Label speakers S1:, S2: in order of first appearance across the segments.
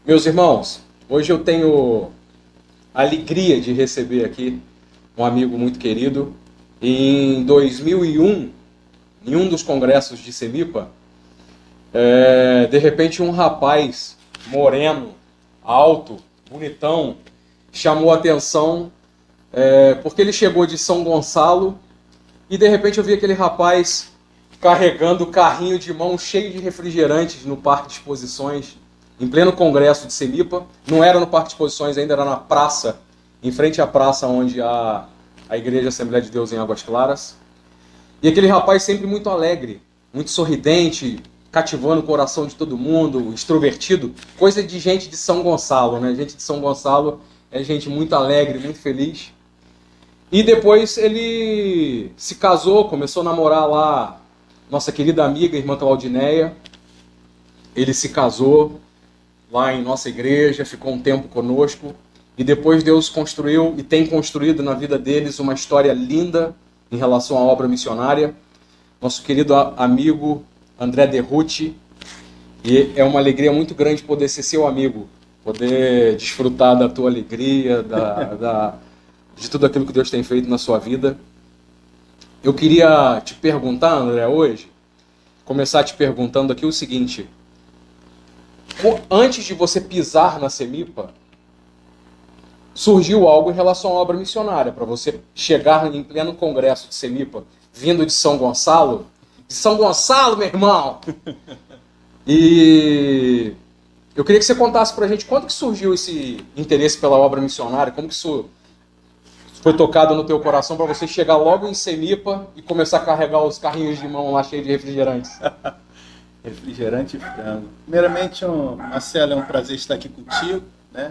S1: Meus irmãos, hoje eu tenho a alegria de receber aqui um amigo muito querido. Em 2001, em um dos congressos de Semipa, de repente um rapaz moreno, alto, bonitão, chamou a atenção porque ele chegou de São Gonçalo e de repente eu vi aquele rapaz carregando o carrinho de mão cheio de refrigerantes no Parque de Exposições, em pleno congresso de Semipa. Não era no Parque de Exposições ainda, era na praça, em frente à praça onde há a Igreja Assembleia de Deus em Águas Claras. E aquele rapaz sempre muito alegre, muito sorridente, cativando o coração de todo mundo, extrovertido, coisa de gente de São Gonçalo, né? Gente de São Gonçalo é gente muito alegre, muito feliz. E depois ele se casou, começou a namorar lá nossa querida amiga, irmã Claudineia. Ele se casou lá em nossa igreja, ficou um tempo conosco. E depois Deus construiu e tem construído na vida deles uma história linda em relação à obra missionária. Nosso querido amigo André Derruti. E é uma alegria muito grande poder ser seu amigo, poder desfrutar da tua alegria, de tudo aquilo que Deus tem feito na sua vida. Eu queria te perguntar, André, hoje, começar te perguntando aqui o seguinte: antes de você pisar na Semipa, surgiu algo em relação à obra missionária, para você chegar em pleno congresso de Semipa, vindo de São Gonçalo. De São Gonçalo, meu irmão! E eu queria que você contasse pra gente quando que surgiu esse interesse pela obra missionária, como que isso foi tocado no teu coração para você chegar logo em Semipa e começar a carregar os carrinhos de mão lá cheios de refrigerantes.
S2: Refrigerante e frango. Primeiramente, Marcelo, é um prazer estar aqui contigo, né?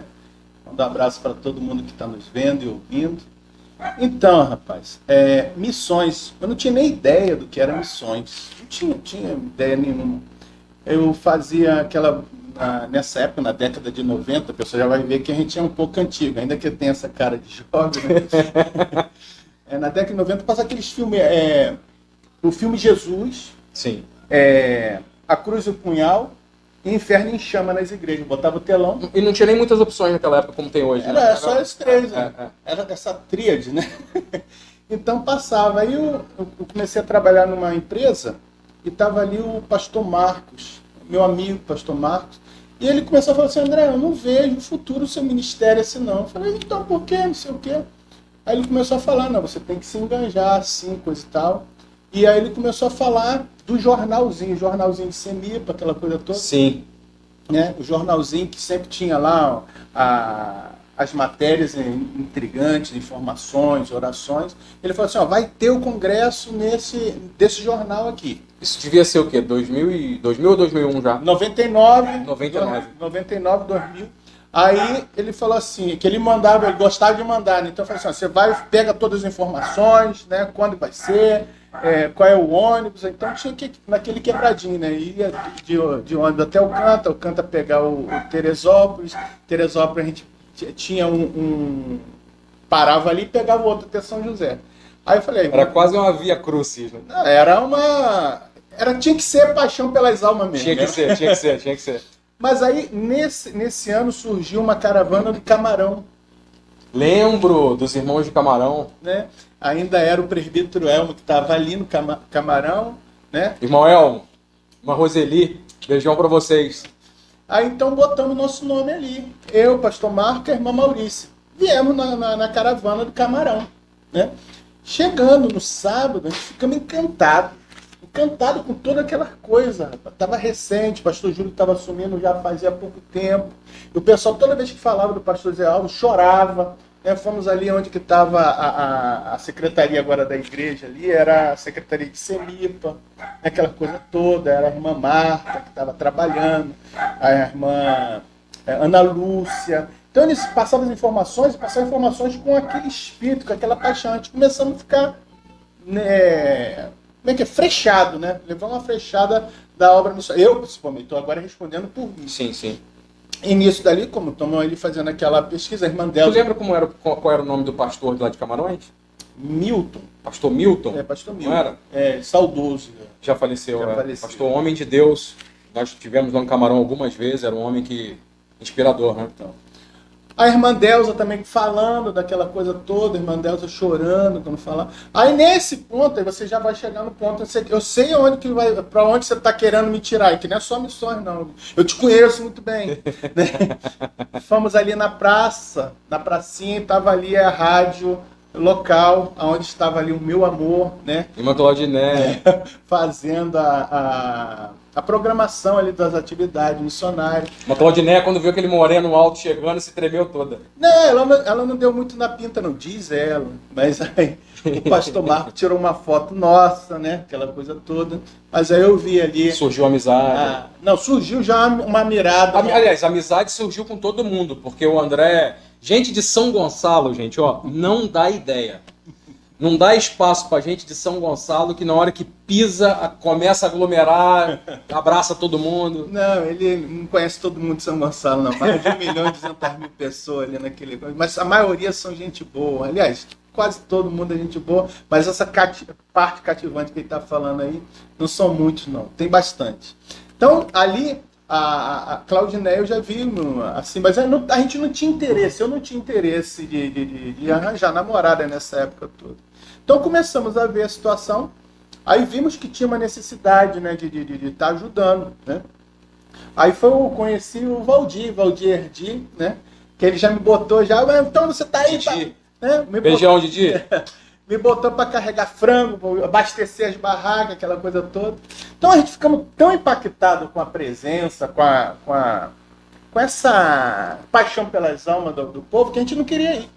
S2: Um abraço para todo mundo que está nos vendo e ouvindo. Então, rapaz, missões. Eu não tinha nem ideia do que era missões. Não tinha ideia nenhuma. Eu fazia nessa época, na década de 90, a pessoa já vai ver que a gente é um pouco antigo, ainda que eu tenha essa cara de jovem. Né? Na década de 90 passa aqueles filmes, o filme Jesus,
S1: Sim.
S2: A Cruz e o Punhal e Inferno em Chama nas igrejas. Botava o telão.
S1: E não tinha nem muitas opções naquela época como tem hoje.
S2: Era só esses três, né? Era essa tríade, né? Então passava. Aí eu comecei a trabalhar numa empresa e estava ali o pastor Marcos, meu amigo pastor Marcos, e ele começou a falar assim: André, eu não vejo o futuro do seu ministério assim não. Eu falei: então por quê? Não sei o quê. Aí ele começou a falar: não, você tem que se engajar assim, coisa e tal. E aí ele começou a falar do jornalzinho de Semipa, aquela coisa toda.
S1: Sim.
S2: Né? O jornalzinho que sempre tinha lá as matérias intrigantes, informações, orações. Ele falou assim: vai ter o congresso desse jornal aqui.
S1: Isso devia ser o quê? 2000 ou 2001 já?
S2: 99, 2000. Aí ele falou assim, que ele gostava de mandar, né? Então eu falei assim: você pega todas as informações, né? Quando vai ser, qual é o ônibus. Então tinha que, naquele quebradinho, né? Ia de ônibus até o Canta pegar o Teresópolis a gente tinha parava ali e pegava o outro até São José. Aí eu falei...
S1: Era quase uma via crucis, né?
S2: Tinha que ser paixão pelas almas mesmo.
S1: Tinha que ser.
S2: Mas aí, nesse ano, surgiu uma caravana de Camarão.
S1: Lembro dos irmãos de Camarão.
S2: Né? Ainda era o presbítero Elmo que estava ali no Camarão. Né?
S1: Irmão Elmo, uma Roseli, beijão para vocês.
S2: Aí então botamos nosso nome ali. Eu, pastor Marco e a irmã Maurícia. Viemos na caravana do Camarão. Né? Chegando no sábado, a gente ficamos encantado com toda aquela coisa. Estava recente, o pastor Júlio estava assumindo já fazia pouco tempo. E o pessoal, toda vez que falava do pastor Zé Alves, chorava. Né? Fomos ali onde que estava a secretaria agora da igreja, ali era a secretaria de Semipa, aquela coisa toda. Era a irmã Marta, que estava trabalhando, a irmã Ana Lúcia. Então eles passavam as informações com aquele espírito, com aquela paixão. A gente começamos a ficar... né, como é que é? Frechado, né? Levou uma frechada da obra missionária. Eu, principalmente, estou agora respondendo por mim.
S1: Sim.
S2: E nisso dali, como estamos ele fazendo aquela pesquisa, a irmã dela...
S1: Tu lembra qual era o nome do pastor lá de Camarões?
S2: Milton.
S1: Pastor Milton?
S2: Pastor Milton.
S1: Não era?
S2: Saudoso.
S1: Já faleceu. Pastor homem de Deus. Nós tivemos lá no Camarão algumas vezes. Era um homem que Inspirador, né?
S2: Então, a irmã Delza também falando daquela coisa toda, a irmã Delza chorando quando fala. Aí nesse ponto, aí você já vai chegar no ponto, eu sei onde que vai, para onde você está querendo me tirar, e que não é só missões, não. Eu te conheço muito bem. Né? Fomos ali na praça, na pracinha, estava ali a rádio local, onde estava ali o Meu Amor, né?
S1: Irmã Claudiné.
S2: Fazendo a programação ali das atividades missionárias.
S1: Irmã Claudiné, quando viu aquele moreno alto chegando, se tremeu toda.
S2: Não, ela não deu muito na pinta, não, diz ela. Mas aí o pastor Marco tirou uma foto nossa, né? Aquela coisa toda. Mas aí eu vi ali...
S1: Surgiu amizade.
S2: Não, surgiu já uma mirada.
S1: Aliás, a amizade surgiu com todo mundo, porque o André... Gente de São Gonçalo, gente, ó, não dá ideia. Não dá espaço pra gente de São Gonçalo que na hora que pisa, começa a aglomerar, abraça todo mundo.
S2: Não, ele não conhece todo mundo de São Gonçalo, não. Mais de 1.200.000 pessoas ali naquele... Mas a maioria são gente boa. Aliás, quase todo mundo é gente boa. Mas essa parte cativante que ele está falando aí, não são muitos, não. Tem bastante. Então, ali... A Claudiné eu já vi, assim, mas a gente não tinha interesse, eu não tinha interesse de arranjar namorada nessa época toda. Então começamos a ver a situação, aí vimos que tinha uma necessidade, né, de estar ajudando, né. Aí eu conheci o Valdir Erdi, né, que ele já me botou já, então você tá aí,
S1: Didi.
S2: Né,
S1: Beijão, Didi.
S2: Me botou para carregar frango, abastecer as barracas, aquela coisa toda. Então a gente ficamos tão impactados com a presença, com essa paixão pelas almas do povo, que a gente não queria ir.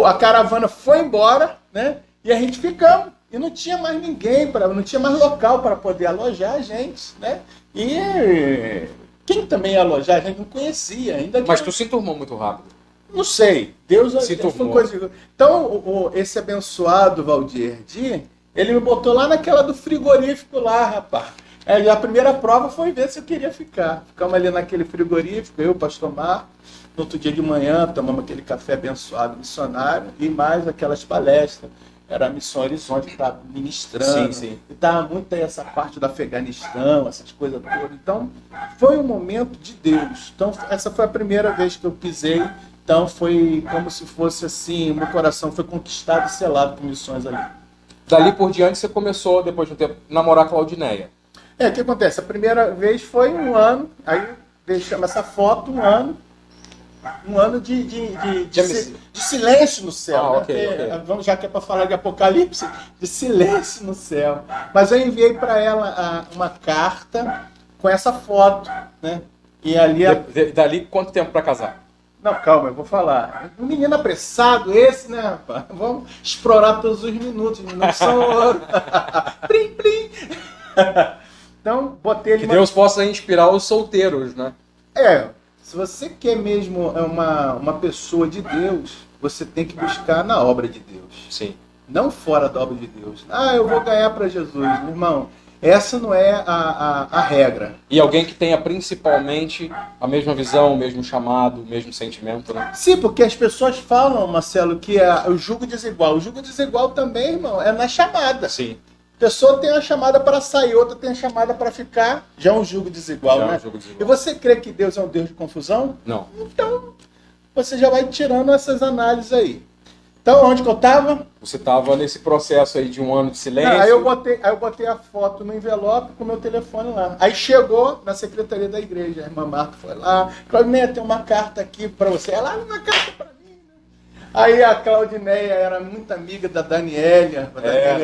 S2: A caravana foi embora, né? E a gente ficamos. E não tinha mais ninguém, não tinha mais local para poder alojar a gente, né? E quem também ia alojar a gente não conhecia ainda.
S1: Mas tu se enturmou muito rápido.
S2: Não sei, Deus
S1: foi
S2: coisa. Então, esse abençoado Valdir Erdi, ele me botou lá naquela do frigorífico lá, rapaz. A primeira prova foi ver se eu queria ficar. Ficamos ali naquele frigorífico, eu, o pastor Marco. No outro dia de manhã, tomamos aquele café abençoado missionário e mais aquelas palestras. Era a Missão Horizonte que estava ministrando.
S1: Sim.
S2: E estava muito aí essa parte do Afeganistão, essas coisas todas. Então, foi um momento de Deus. Então, essa foi a primeira vez que eu pisei. Então foi como se fosse assim, o meu coração foi conquistado e selado por missões ali.
S1: Dali por diante você começou, depois de um tempo, a namorar a Claudinéia.
S2: O que acontece? A primeira vez foi um ano, aí deixamos essa foto, um ano de silêncio no céu. Né?
S1: Okay.
S2: Vamos, já que é para falar de Apocalipse, de silêncio no céu. Mas eu enviei para ela uma carta com essa foto, né? E ali...
S1: Dali quanto tempo para casar?
S2: Não, calma, eu vou falar. Um menino apressado esse, né, rapaz? Vamos explorar todos os minutos. Os minutos são ouro. Plim, plim. Então, botei ele...
S1: Que Deus possa inspirar os solteiros, né?
S2: Se você quer mesmo uma pessoa de Deus, você tem que buscar na obra de Deus.
S1: Sim.
S2: Não fora da obra de Deus. Eu vou ganhar para Jesus. Meu irmão, essa não é a regra.
S1: E alguém que tenha principalmente a mesma visão, o mesmo chamado, o mesmo sentimento, né?
S2: Sim, porque as pessoas falam, Marcelo, que é o jugo desigual. O jugo desigual também, irmão, é na chamada.
S1: Sim.
S2: A pessoa tem a chamada para sair, outra tem a chamada para ficar. Já é um jugo desigual, né? E você crê que Deus é um Deus de confusão?
S1: Não.
S2: Então, você já vai tirando essas análises aí. Então, onde que eu estava?
S1: Você estava nesse processo aí de um ano de silêncio.
S2: Aí eu botei a foto no envelope com o meu telefone lá. Aí chegou na secretaria da igreja. A irmã Marta foi lá. Claudinéia, tem uma carta aqui para você. Ela, uma carta para mim. Né? Aí a Claudinéia era muito amiga da Daniélia,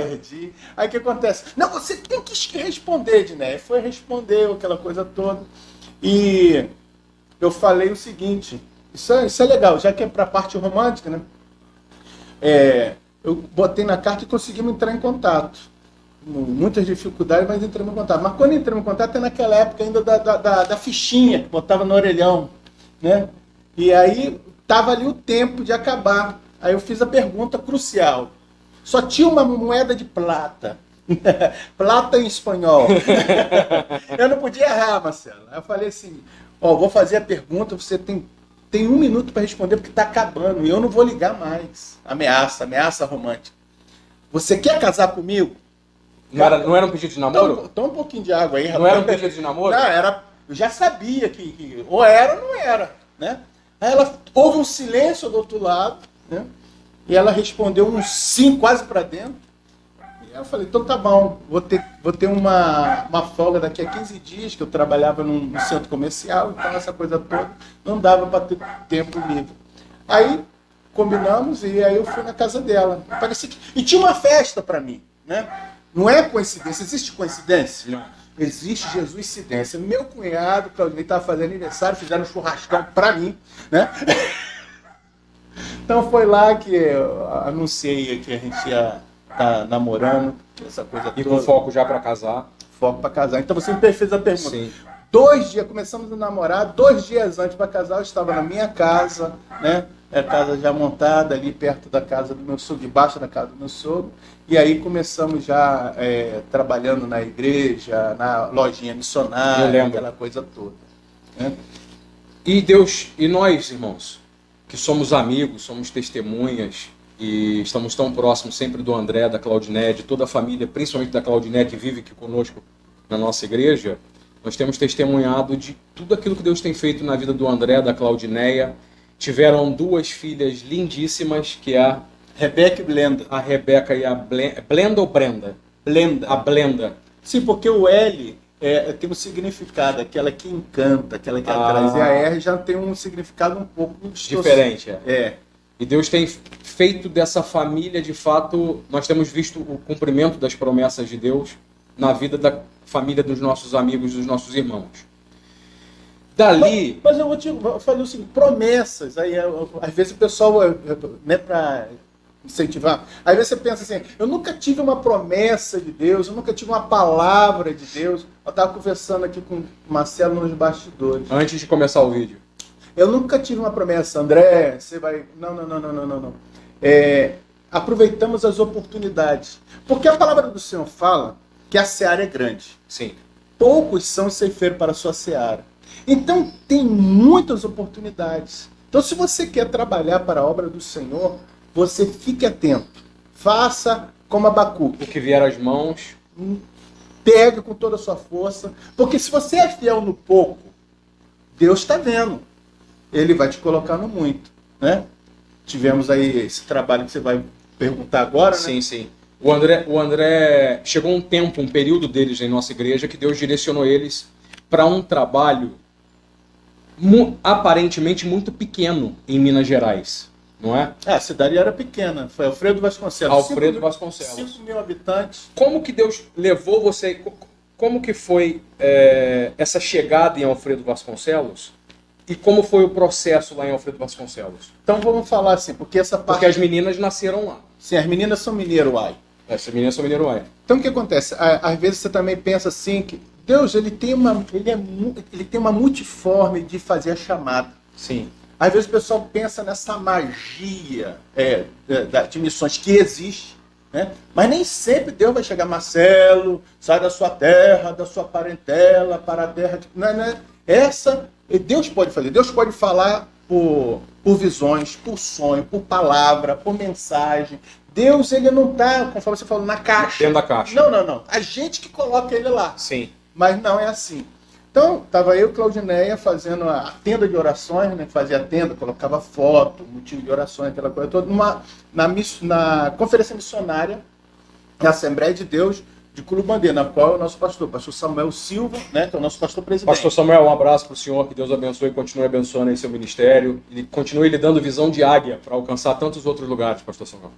S2: Erdi. Aí o que acontece? Não, você tem que responder, Dinéia. Foi responder aquela coisa toda. E eu falei o seguinte. Isso é legal, já que é para a parte romântica, né? Eu botei na carta e conseguimos entrar em contato. Muitas dificuldades, mas entramos em contato. Mas quando entramos em contato é naquela época ainda da fichinha que botava no orelhão, né? E aí estava ali o tempo de acabar. Aí eu fiz a pergunta crucial. Só tinha uma moeda de plata. Plata em espanhol. Eu não podia errar, Marcelo. Aí eu falei assim, vou fazer a pergunta, você tem 1 minuto para responder porque está acabando e eu não vou ligar mais. Ameaça romântica. Você quer casar comigo?
S1: Não era um pedido de namoro?
S2: Toma um pouquinho de água aí, rapaz.
S1: Não era um pedido de namoro?
S2: Não, era Eu já sabia que ou era ou não era, né? Aí houve um silêncio do outro lado, né? E ela respondeu um sim quase para dentro. E eu falei, então tá bom, vou ter uma folga daqui a 15 dias, que eu trabalhava num centro comercial, então essa coisa toda não dava para ter tempo livre. Aí combinamos e aí eu fui na casa dela. E tinha uma festa para mim, né? Não é coincidência, existe coincidência?
S1: Não.
S2: Existe Jesus-cidência. Meu cunhado, Claudinei, estava fazendo aniversário, fizeram um churrascão para mim, né? Então foi lá que eu anunciei que a gente ia estar namorando, essa coisa toda.
S1: E com foco já para casar.
S2: Foco para casar. Então você me fez a pergunta.
S1: Sim.
S2: 2 dias, começamos a namorar, 2 dias antes para casar, eu estava na minha casa, né? A casa já montada ali perto da casa do meu sogro, debaixo da casa do meu sogro. E aí começamos já trabalhando na igreja, na lojinha missionária, aquela coisa toda, né?
S1: E Deus, e nós, irmãos, que somos amigos, somos testemunhas e estamos tão próximos sempre do André, da Claudiné, de toda a família, principalmente da Claudiné que vive aqui conosco na nossa igreja, nós temos testemunhado de tudo aquilo que Deus tem feito na vida do André, da Claudinéia. Tiveram 2 filhas lindíssimas, que é a
S2: Rebeca e Blenda.
S1: A Rebeca e a Blenda ou Brenda?
S2: Blenda.
S1: A Blenda.
S2: Sim, porque o L tem um significado, aquela que encanta, aquela que atrai. E a R já tem um significado um pouco
S1: diferente.
S2: É.
S1: E Deus tem feito dessa família, de fato, nós temos visto o cumprimento das promessas de Deus na vida da família dos nossos amigos, dos nossos irmãos. Dali...
S2: Mas eu vou te fazer o seguinte, promessas, aí às vezes o pessoal, né, para incentivar, às vezes você pensa assim, eu nunca tive uma promessa de Deus, eu nunca tive uma palavra de Deus. Eu estava conversando aqui com o Marcelo nos bastidores.
S1: Antes de começar o vídeo.
S2: Eu nunca tive uma promessa, André, você vai... Não. Aproveitamos as oportunidades. Porque a palavra do Senhor fala que a seara é grande.
S1: Sim.
S2: Poucos são ceifeiros para a sua seara. Então, tem muitas oportunidades. Então, se você quer trabalhar para a obra do Senhor, você fique atento. Faça como Abacuque.
S1: O que vier às mãos.
S2: Pega com toda a sua força. Porque se você é fiel no pouco, Deus está vendo. Ele vai te colocar no muito, né? Tivemos aí esse trabalho que você vai perguntar agora,
S1: sim,
S2: né?
S1: Sim. O André chegou um período deles em nossa igreja que Deus direcionou eles para um trabalho aparentemente muito pequeno em Minas Gerais, não é?
S2: A cidade era pequena, foi Alfredo Vasconcelos.
S1: Alfredo Vasconcelos.
S2: 5 mil habitantes.
S1: Como que Deus levou você, como que foi essa chegada em Alfredo Vasconcelos? E como foi o processo lá em Alfredo Vasconcelos?
S2: Então vamos falar assim, porque essa parte...
S1: Porque as meninas nasceram lá.
S2: Sim, as meninas são mineiro, uai.
S1: Essas meninas são mineiro, uai.
S2: Então o que acontece? Às vezes você também pensa assim, que Deus ele tem uma multiforme de fazer a chamada.
S1: Sim.
S2: Às vezes o pessoal pensa nessa magia de missões que existe, né? Mas nem sempre Deus vai chegar, Marcelo, sai da sua terra, da sua parentela, para a terra... Não é essa... Deus pode fazer. Deus pode falar por visões, por sonho, por palavra, por mensagem. Deus, ele não está, conforme você falou, na caixa.
S1: Dentro da caixa.
S2: Não. A gente que coloca ele lá.
S1: Sim.
S2: Mas não é assim. Então, estava eu e Claudinéia fazendo a tenda de orações, né? Fazia a tenda, colocava foto, motivo de orações, aquela coisa toda, na conferência missionária da Assembleia de Deus de Curumbandê, na qual é o nosso pastor Samuel Silva, né, que é o nosso pastor presidente.
S1: Pastor Samuel, um abraço para o senhor, que Deus abençoe e continue abençoando aí seu ministério e continue lhe dando visão de águia para alcançar tantos outros lugares, pastor Samuel.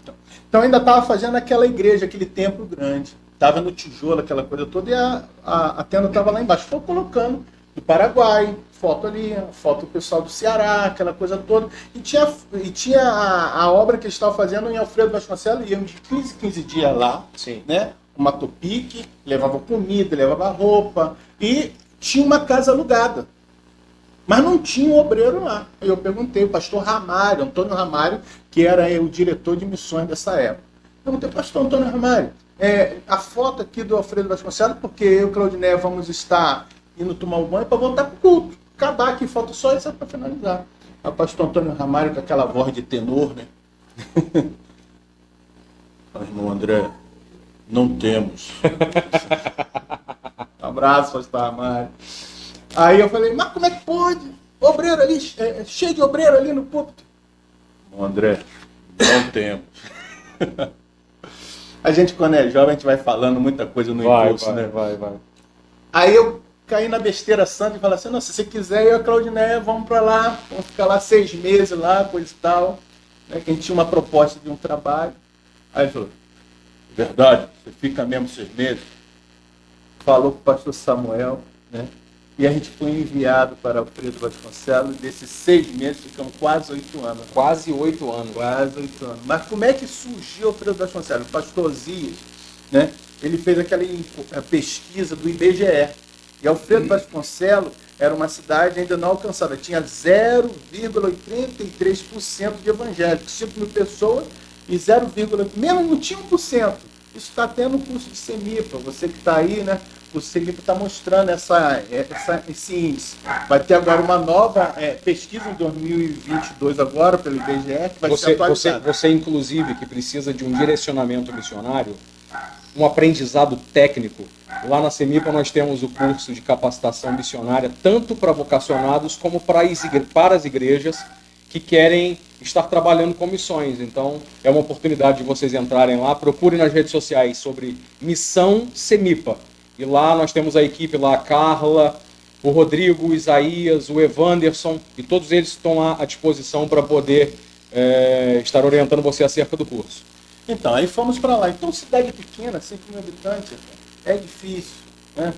S2: Então ainda estava fazendo aquela igreja, aquele templo grande, estava no tijolo, aquela coisa toda, e a tenda estava lá embaixo. Estou colocando do Paraguai, foto ali, foto do pessoal do Ceará, aquela coisa toda, e tinha a obra que eles estavam fazendo em Alfredo Vasconcelos, iam de 15 dias lá,
S1: sim,
S2: né? Uma topique, levava comida, levava roupa, e tinha uma casa alugada. Mas não tinha um obreiro lá. Aí eu perguntei, o pastor Ramário, Antônio Ramário, que era o diretor de missões dessa época. Perguntei, pastor Antônio Ramário, a foto aqui do Alfredo Vasconcelos, porque eu e o Claudiné vamos estar indo tomar um banho para voltar para o culto. Acabar aqui, falta só isso para finalizar. Aí o pastor Antônio Ramário, com aquela voz de tenor, né? Irmão André, não temos. Um abraço, pastor Ramário. Aí eu falei, mas como é que pode? Obreiro ali, cheio de obreiro ali no púlpito. André, não temos. A gente, quando é jovem, a gente vai falando muita coisa no impulso, né?
S1: Vai.
S2: Aí eu caí na besteira santa e falei assim, não, se você quiser, eu e a Claudineia vamos pra lá, vamos ficar lá 6 meses lá, coisa e tal. Né, que a gente tinha uma proposta de um trabalho. Aí ele falou, verdade, você fica mesmo 6 meses? Falou com o pastor Samuel, né? E a gente foi enviado para Alfredo Vasconcelos. Desses 6 meses, ficamos quase 8 anos.
S1: Quase 8 anos.
S2: Quase 8 anos. Mas como é que surgiu Alfredo Vasconcelos? O pastor Osias, né? Ele fez aquela pesquisa do IBGE. E Alfredo Vasconcelos era uma cidade ainda não alcançada. Tinha 0,83% de evangélicos. 5 mil pessoas e 0, menos não tinha 1%. Isso está tendo um curso de CEMIPA. Você que está aí, né? O CEMIPA está mostrando esse índice. Vai ter agora uma nova pesquisa em 2022 agora, pelo IBGE, que vai ser atualizada.
S1: Você, inclusive, que precisa de um direcionamento missionário, um aprendizado técnico, lá na CEMIPA nós temos o curso de capacitação missionária, tanto para vocacionados como para as igrejas que querem estar trabalhando com missões. Então, é uma oportunidade de vocês entrarem lá, procurem nas redes sociais sobre Missão CEMIPA. E lá nós temos a equipe lá, a Carla, o Rodrigo, o Isaías, o Evanderson, e todos eles estão lá à disposição para poder estar orientando você acerca do curso.
S2: Então, aí fomos para lá. Então, cidade pequena, 5 mil habitantes, é difícil, né?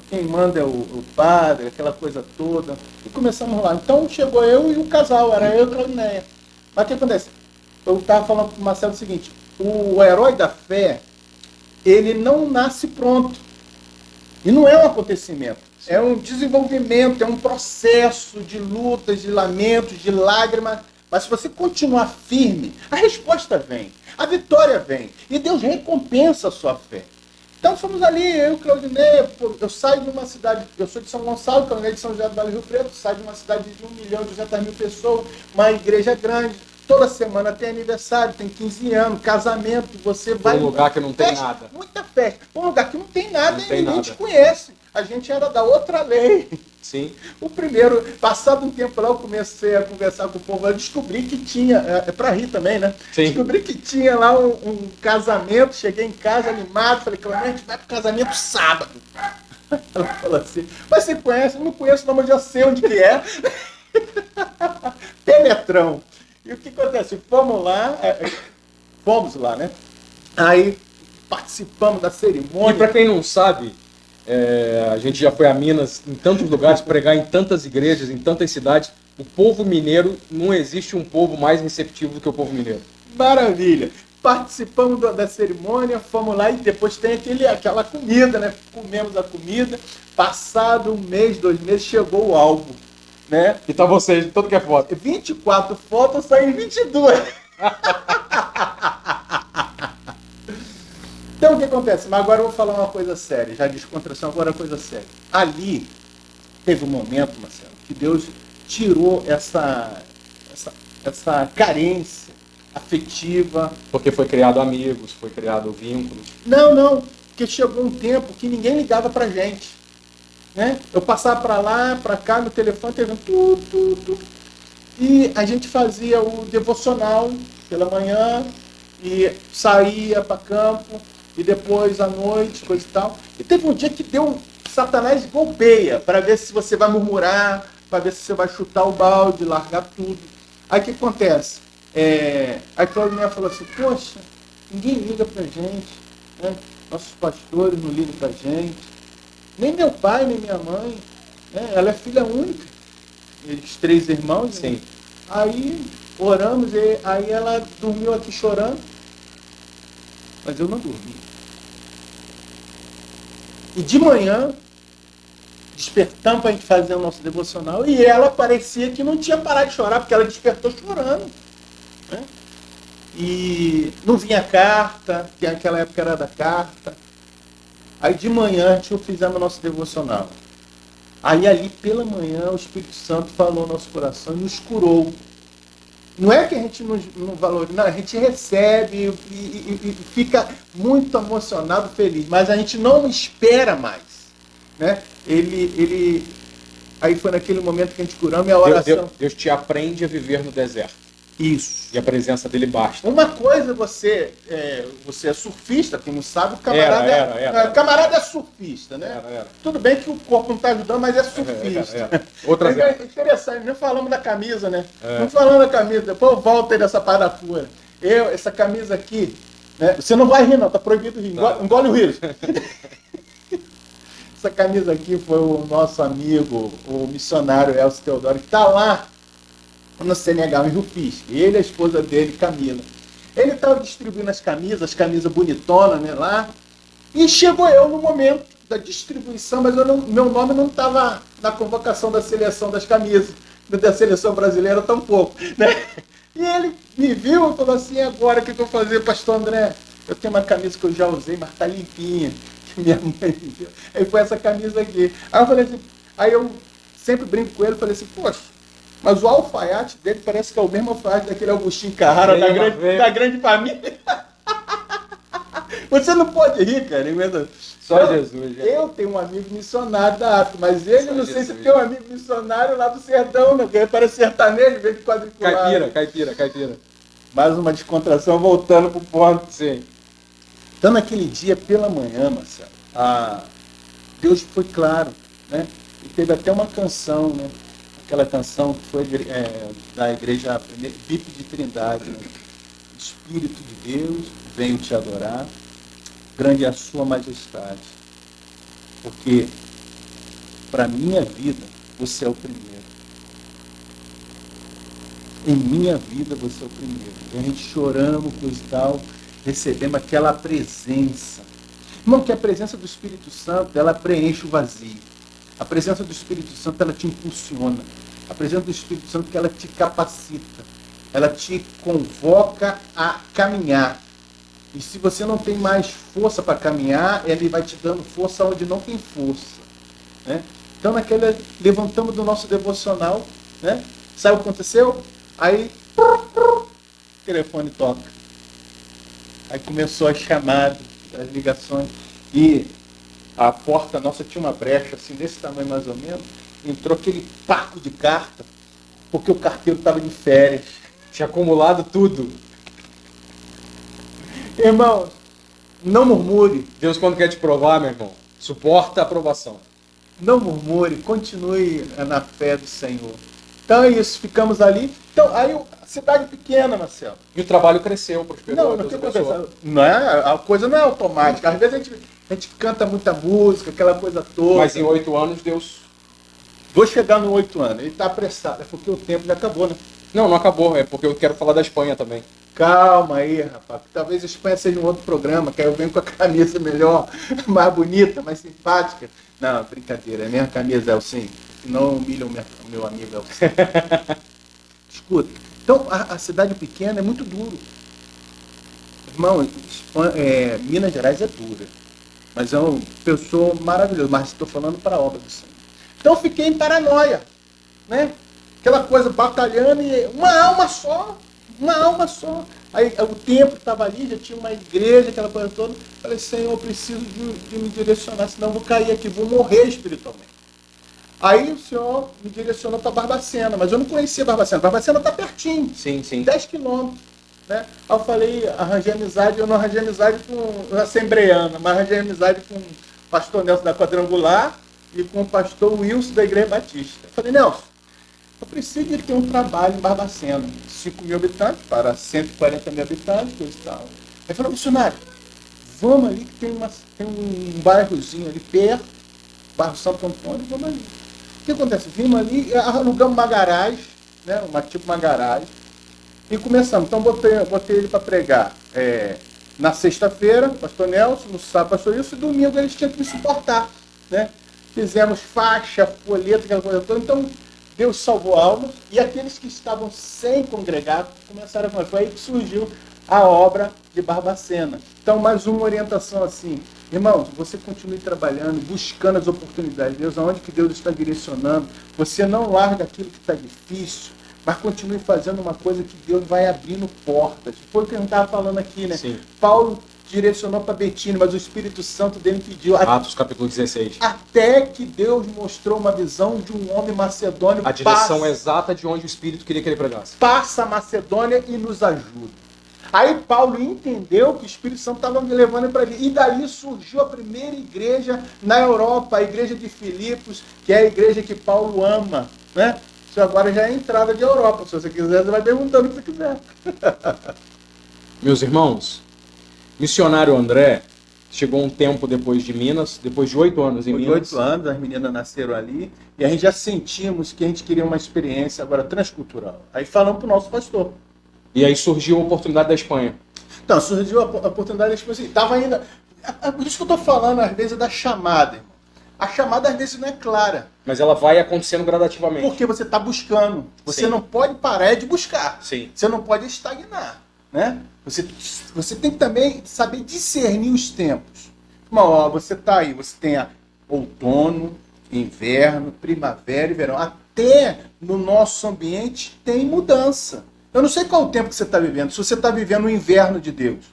S2: Quem manda é o padre, aquela coisa toda. E começamos lá. Então, chegou eu e o casal, era eu e a Claudineia. Mas o que acontece? Eu estava falando para o Marcelo o seguinte, o herói da fé, ele não nasce pronto. E não é um acontecimento. É um desenvolvimento, é um processo de lutas, de lamentos, de lágrimas. Mas se você continuar firme, a resposta vem, a vitória vem. E Deus recompensa a sua fé. Então fomos ali, eu e Claudineia, eu saio de uma cidade, eu sou de São Gonçalo, Claudineia de São José do Vale do Rio Preto, saio de uma cidade de 1.200.000 pessoas, uma igreja grande, toda semana tem aniversário, tem 15 anos, casamento, você vai...
S1: Um lugar que não tem nada.
S2: Muita festa. Um lugar que não tem nada
S1: não
S2: e
S1: tem
S2: ninguém
S1: nada.
S2: te conhece. A gente era da outra lei.
S1: Sim.
S2: O primeiro, passado um tempo lá, eu comecei a conversar com o povo, eu descobri que tinha, é para rir também, né?
S1: Sim.
S2: Descobri que tinha lá um casamento, cheguei em casa animado, falei, Clemente, a gente vai pro casamento sábado. Ela falou assim, mas você conhece? Eu não conheço, não, mas já sei onde que é. Penetrão. E o que acontece? Fomos lá, né? Aí participamos da cerimônia.
S1: E para quem não sabe, a gente já foi a Minas, em tantos lugares, pregar em tantas igrejas, em tantas cidades. O povo mineiro, não existe um povo mais receptivo do que o povo mineiro.
S2: Maravilha! Participamos da cerimônia, fomos lá e depois tem aquela comida, né? Comemos a comida. Passado 1 mês, 2 meses, chegou o álbum, né?
S1: E tá vocês, todo que é foto.
S2: 24 fotos, saem 22. Então o que acontece? Mas agora eu vou falar uma coisa séria, já descontração, agora é coisa séria. Ali teve um momento, Marcelo, que Deus tirou essa carência afetiva.
S1: Porque foi criado amigos, foi criado vínculos.
S2: Não, porque chegou um tempo que ninguém ligava pra gente. Né? Eu passava pra lá, pra cá, no telefone, tudo. E a gente fazia o devocional pela manhã e saía para campo e depois à noite, coisa e tal. E teve um dia que Satanás golpeia para ver se você vai murmurar, para ver se você vai chutar o balde, largar tudo. Aí o que acontece? A Claudinha falou assim, poxa, ninguém liga pra gente, né? Nossos pastores não ligam pra gente, nem meu pai, nem minha mãe, né? Ela é filha única, eles 3 irmãos.
S1: Sim.
S2: Né? Aí oramos, e aí ela dormiu aqui chorando, mas eu não dormi. E de manhã, despertamos para a gente fazer o nosso devocional, e ela parecia que não tinha parado de chorar, porque ela despertou chorando. Né? E não vinha carta, que naquela época era da carta. Aí de manhã fizemos o nosso devocional. Aí ali pela manhã o Espírito Santo falou no nosso coração e nos curou. Não é que a gente não valoriza, não, a gente recebe e fica muito emocionado, feliz, mas a gente não espera mais. Né? Ele Aí foi naquele momento que a gente curamos e a oração...
S1: Deus te aprende a viver no deserto.
S2: Isso.
S1: E a presença dele basta.
S2: Uma coisa, você é surfista, quem não sabe, o camarada,
S1: era.
S2: camarada é surfista, né?
S1: Era.
S2: Tudo bem que o corpo não está ajudando, mas é surfista.
S1: Outra
S2: é interessante, não falamos da camisa, né? Não falamos da camisa, depois eu volto aí dessa parafura. Essa camisa aqui, né? Você não vai rir não, tá proibido rir, engole o riso. Essa camisa aqui foi o nosso amigo, o missionário Elcio Teodoro, que está lá no Senegal, em Rufisque. Ele e a esposa dele, Camila. Ele estava distribuindo as camisas bonitonas, né, lá. E chegou eu no momento da distribuição, mas meu nome não estava na convocação da seleção das camisas, da seleção brasileira tampouco, né? E ele me viu e falou assim, agora o que eu vou fazer, pastor André? Eu tenho uma camisa que eu já usei, mas está limpinha, que minha mãe me deu. Aí foi essa camisa aqui. Aí eu falei assim, aí eu sempre brinco com ele, falei assim, poxa, mas o alfaiate dele parece que é o mesmo alfaiate daquele Agostinho Carrara, da grande família. Você não pode rir, cara.
S1: Só Jesus.
S2: Eu tenho um amigo missionário da África, mas ele, não sei se tem um amigo missionário lá do sertão, né? Que parece sertanejo, vem de quadriculado.
S1: Caipira.
S2: Mais uma descontração, voltando pro ponto.
S1: Sim.
S2: Então, naquele dia, pela manhã, Marcelo, Deus foi claro, né? E teve até uma canção, né? Aquela canção que foi da igreja VIP de Trindade, né? Espírito de Deus, venho te adorar, grande é a sua majestade. Porque, para minha vida, você é o primeiro. Em minha vida, você é o primeiro. E a gente choramos, coisa e tal, recebemos aquela presença. Irmão, que a presença do Espírito Santo, ela preenche o vazio. A presença do Espírito Santo, ela te impulsiona. A presença do Espírito Santo, ela te capacita. Ela te convoca a caminhar. E se você não tem mais força para caminhar, ele vai te dando força onde não tem força. Né? Então, levantamos do nosso devocional, né? Sabe o que aconteceu? Aí, o telefone toca. Aí começou as chamadas, as ligações. E a porta nossa tinha uma brecha, assim, desse tamanho mais ou menos. Entrou aquele paco de carta, porque o carteiro estava de férias.
S1: Tinha acumulado tudo.
S2: Irmão, não murmure.
S1: Deus, quando quer te provar, meu irmão, suporta a aprovação.
S2: Não murmure, continue na fé do Senhor. Então é isso, ficamos ali. Então, aí cidade pequena, Marcelo.
S1: E o trabalho cresceu, prosperou.
S2: A coisa não é automática. Às vezes a gente canta muita música, aquela coisa toda.
S1: Mas em 8 anos, Deus...
S2: Vou chegar no 8 anos. Ele está apressado. É porque o tempo já acabou, né?
S1: Não acabou. É porque eu quero falar da Espanha também.
S2: Calma aí, rapaz. Talvez a Espanha seja um outro programa, que aí eu venho com a camisa melhor, mais bonita, mais simpática. Não, brincadeira. É a minha camisa, Elcinho. Não humilha o meu amigo Elcinho. Escuta. Então, a cidade pequena é muito duro. Irmão, Minas Gerais é dura. Mas é uma pessoa maravilhosa. Mas estou falando para a obra do Senhor. Então, fiquei em paranoia. Né? Aquela coisa batalhando e uma alma só. Aí o tempo estava ali, já tinha uma igreja, aquela coisa toda. Falei, Senhor, eu preciso de me direcionar, senão eu vou cair aqui, vou morrer espiritualmente. Aí o Senhor me direcionou para Barbacena, mas eu não conhecia Barbacena. Barbacena está pertinho,
S1: sim.
S2: 10 quilômetros. Né? Aí eu falei, arranjei amizade, eu não arranjei amizade com a Assembleana, mas arranjei amizade com o pastor Nelson da Quadrangular e com o pastor Wilson da Igreja Batista. Eu falei, Nelson, eu preciso de ter um trabalho em Barbacena, 5 mil habitantes para 140 mil habitantes, coisa e tal. Aí ele falou, missionário, vamos ali que tem um bairrozinho ali perto, bairro Santo Antônio, vamos ali. O que acontece? Vimos ali, alugamos uma garagem, né, uma garagem, e começamos. Então botei ele para pregar na sexta-feira, pastor Nelson, no sábado, pastor Wilson, e domingo eles tinham que me suportar. Né? Fizemos faixa, folheto, aquela coisa toda. Então, Deus salvou almas, e aqueles que estavam sem congregar começaram a falar. Foi aí que surgiu a obra de Barbacena. Então, mais uma orientação assim. Irmãos, você continue trabalhando, buscando as oportunidades de Deus, aonde que Deus está direcionando. Você não larga aquilo que está difícil, mas continue fazendo uma coisa que Deus vai abrindo portas. Foi o que a gente estava falando aqui, né?
S1: Sim.
S2: Paulo direcionou para Betina, mas o Espírito Santo dele pediu.
S1: Atos capítulo 16.
S2: Até que Deus mostrou uma visão de um homem macedônio.
S1: A direção exata de onde o Espírito queria que ele pregasse.
S2: Passa a Macedônia e nos ajuda. Aí Paulo entendeu que o Espírito Santo estava me levando para ali. E dali surgiu a primeira igreja na Europa, a igreja de Filipos, que é a igreja que Paulo ama, né? Isso agora já é a entrada de Europa. Se você quiser, você vai perguntando o que você quiser.
S1: Meus irmãos, missionário André chegou um tempo depois de Minas, depois de 8 anos em Minas.
S2: 8 anos, as meninas nasceram ali, e a gente já sentimos que a gente queria uma experiência agora transcultural. Aí falamos para o nosso pastor.
S1: E aí surgiu a oportunidade da Espanha.
S2: Então, surgiu a oportunidade da Espanha. Estava ainda... Por isso que eu estou falando, às vezes, da chamada, irmão. A chamada, às vezes, não é clara.
S1: Mas ela vai acontecendo gradativamente.
S2: Porque você está buscando. Você
S1: Sim.
S2: não pode parar de buscar.
S1: Sim.
S2: Você não pode estagnar, né? Você tem que também saber discernir os tempos. Irmão, ó, você está aí, você tem outono, inverno, primavera e verão. Até no nosso ambiente tem mudança. Eu não sei qual o tempo que você está vivendo, se você está vivendo o inverno de Deus.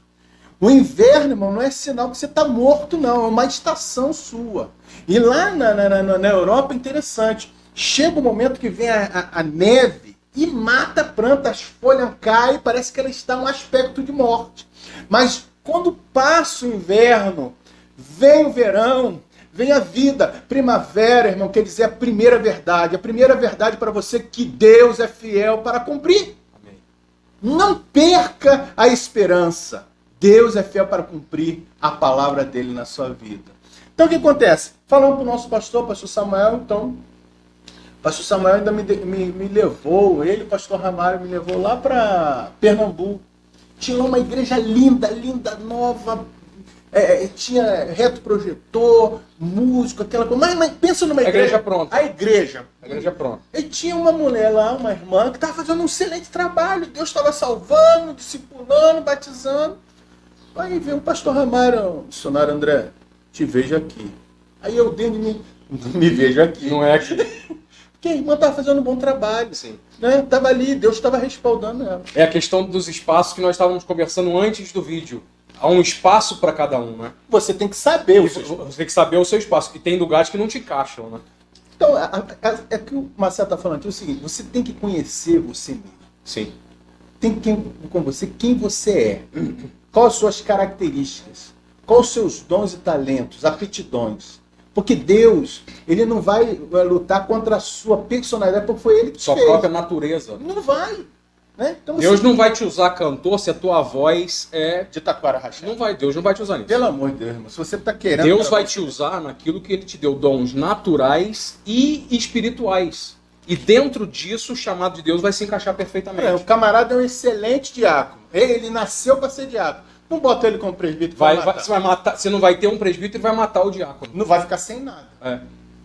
S2: O inverno, irmão, não é sinal que você está morto, não. É uma estação sua. E lá na Europa é interessante. Chega um momento que vem a neve e mata a planta, as folhas caem, parece que ela está em um aspecto de morte. Mas quando passa o inverno, vem o verão, vem a vida. Primavera, irmão, quer dizer a primeira verdade. A primeira verdade para você é que Deus é fiel para cumprir. Não perca a esperança. Deus é fiel para cumprir a palavra dele na sua vida. Então o que acontece? Falando para o nosso pastor Samuel, então, o pastor Samuel ainda me levou, ele, o pastor Ramário, me levou lá para Pernambuco. Tinha lá uma igreja linda, linda, nova, tinha retroprojetor, músico, aquela coisa. Mas pensa numa igreja.
S1: A igreja pronta.
S2: A igreja.
S1: A igreja pronta.
S2: E tinha uma mulher lá, uma irmã, que estava fazendo um excelente trabalho. Deus estava salvando, discipulando, batizando. Aí veio o pastor Ramário, missionário André, te vejo aqui. Aí eu dentro de mim, me vejo aqui.
S1: Não é aqui.
S2: Porque a irmã estava fazendo um bom trabalho.
S1: Sim.
S2: Né? Tava ali, Deus estava respaldando ela.
S1: É a questão dos espaços que nós estávamos conversando antes do vídeo. Há um espaço para cada um, né?
S2: Você tem que saber o seu
S1: Você
S2: espaço.
S1: tem que saber o seu espaço. E tem lugares que não te encaixam, né?
S2: Então, é que o Marcelo está falando aqui é o seguinte, você tem que conhecer você mesmo.
S1: Sim.
S2: Tem que com você quem você é. Quais as suas características. Quais os seus dons e talentos, aptidões. Porque Deus, ele não vai lutar contra a sua personalidade, porque foi ele que
S1: Sua
S2: fez.
S1: própria natureza.
S2: Não vai. Né? Então,
S1: Deus
S2: assim,
S1: não vai te usar cantor se a tua voz é...
S2: de taquara rachada.
S1: Não vai, Deus não vai te usar nisso.
S2: Pelo amor de Deus, irmão. Se você está querendo...
S1: Deus vai te usar naquilo que Ele te deu, dons naturais e espirituais. E dentro disso, o chamado de Deus vai se encaixar perfeitamente.
S2: O camarada é um excelente diácono. Ele nasceu para ser diácono. Não bota ele como presbítero.
S1: Você não vai ter um presbítero e vai matar o diácono.
S2: Não vai ficar sem nada.
S1: É.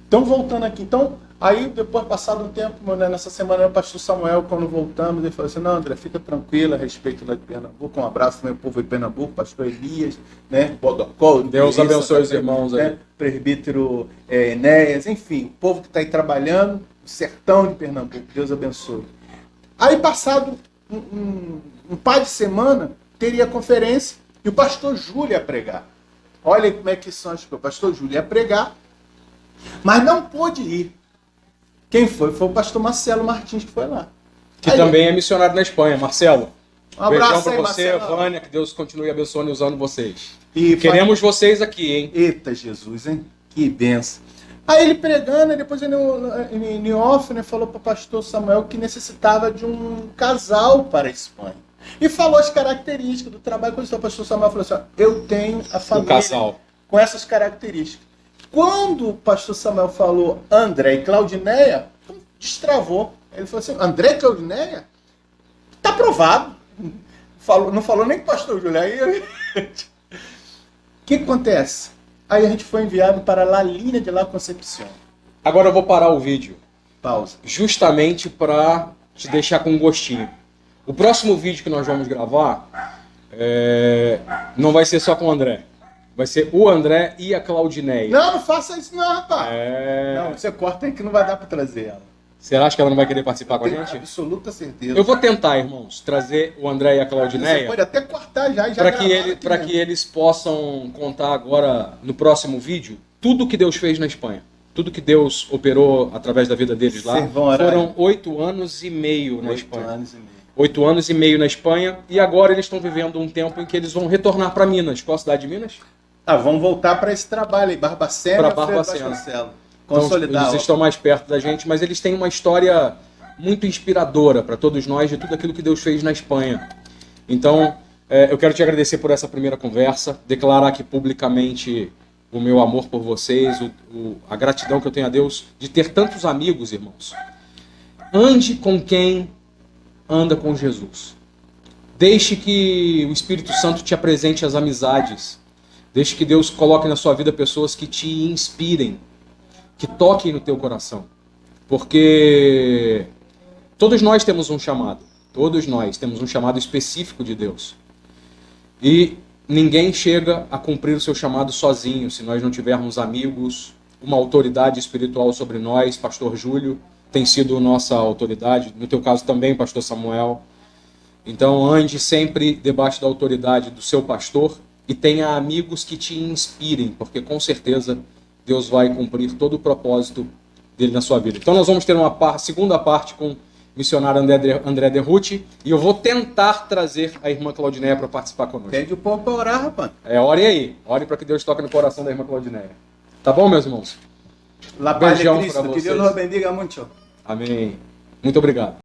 S2: Então, voltando aqui. Então, aí, depois, passado um tempo, nessa semana, o pastor Samuel, quando voltamos, ele falou assim, não, André, fica tranquilo a respeito lá de Pernambuco. Um abraço também ao povo de Pernambuco, pastor Elias, né? Bodocó,
S1: Deus abençoe os irmãos aí.
S2: Né? Presbítero Enéas, enfim, o povo que está aí trabalhando, o sertão de Pernambuco, Deus abençoe. Aí, passado um par de semana, teria conferência e o pastor Júlio ia pregar. Olha como é que são as coisas. O pastor Júlio ia pregar, mas não pôde ir. Quem foi? Foi o pastor Marcelo Martins que foi lá.
S1: Que
S2: Aí,
S1: também é missionário na Espanha. Marcelo,
S2: um abraço
S1: beijão
S2: aí,
S1: pra você,
S2: Marcelo.
S1: Vânia, que Deus continue abençoando e usando vocês.
S2: E
S1: Queremos vocês aqui, hein?
S2: Eita Jesus, hein? Que benção. Aí ele pregando, e depois ele em off, né, falou para o pastor Samuel que necessitava de um casal para a Espanha. E falou as características do trabalho. Quando o pastor Samuel falou assim, ó, eu tenho a família
S1: casal
S2: com essas características. Quando o pastor Samuel falou André e Claudineia, destravou. Ele falou assim, André e Claudineia? Tá aprovado. Não falou nem com o pastor Júlio. Aí... O que acontece? Aí a gente foi enviado para La Linha de La Concepción.
S1: Agora eu vou parar o vídeo.
S2: Pausa.
S1: Justamente para te deixar com um gostinho. O próximo vídeo que nós vamos gravar não vai ser só com o André. Vai ser o André e a Claudineia.
S2: Não faça isso não, rapaz.
S1: É...
S2: Não, você corta aí que não vai dar para trazer ela.
S1: Você acha que ela não vai querer participar com a gente?
S2: Absoluta certeza.
S1: Eu vou tentar, irmãos, trazer o André e a Claudineia.
S2: Você pode até cortar já e já
S1: Para que eles possam contar agora, no próximo vídeo, tudo que Deus fez na Espanha. Tudo que Deus operou através da vida deles lá. Foram 8 anos e meio na Espanha. 8 anos e meio. 8 anos e meio na Espanha. E agora eles estão vivendo um tempo em que eles vão retornar para Minas. Qual a cidade de Minas?
S2: Vamos voltar para esse trabalho aí. Barbacena.
S1: Para Barbacena. Consolidar. Então, eles estão mais perto da gente, mas eles têm uma história muito inspiradora para todos nós de tudo aquilo que Deus fez na Espanha. Então, eu quero te agradecer por essa primeira conversa, declarar aqui publicamente o meu amor por vocês, a gratidão que eu tenho a Deus de ter tantos amigos, irmãos. Ande com quem anda com Jesus. Deixe que o Espírito Santo te apresente as amizades. Deixe que Deus coloque na sua vida pessoas que te inspirem, que toquem no teu coração. Porque todos nós temos um chamado. Todos nós temos um chamado específico de Deus. E ninguém chega a cumprir o seu chamado sozinho, se nós não tivermos amigos, uma autoridade espiritual sobre nós. Pastor Júlio tem sido nossa autoridade, no teu caso também, Pastor Samuel. Então ande sempre debaixo da autoridade do seu pastor e tenha amigos que te inspirem, porque com certeza Deus vai cumprir todo o propósito dele na sua vida. Então nós vamos ter uma segunda parte com o missionário André Derruti, e eu vou tentar trazer a irmã Claudineia para participar conosco.
S2: Pede o povo para orar, rapaz.
S1: Ore aí. Ore para que Deus toque no coração da irmã Claudineia. Tá bom, meus irmãos?
S2: La paz de Cristo. Que Deus nos bendiga muito.
S1: Amém. Muito obrigado.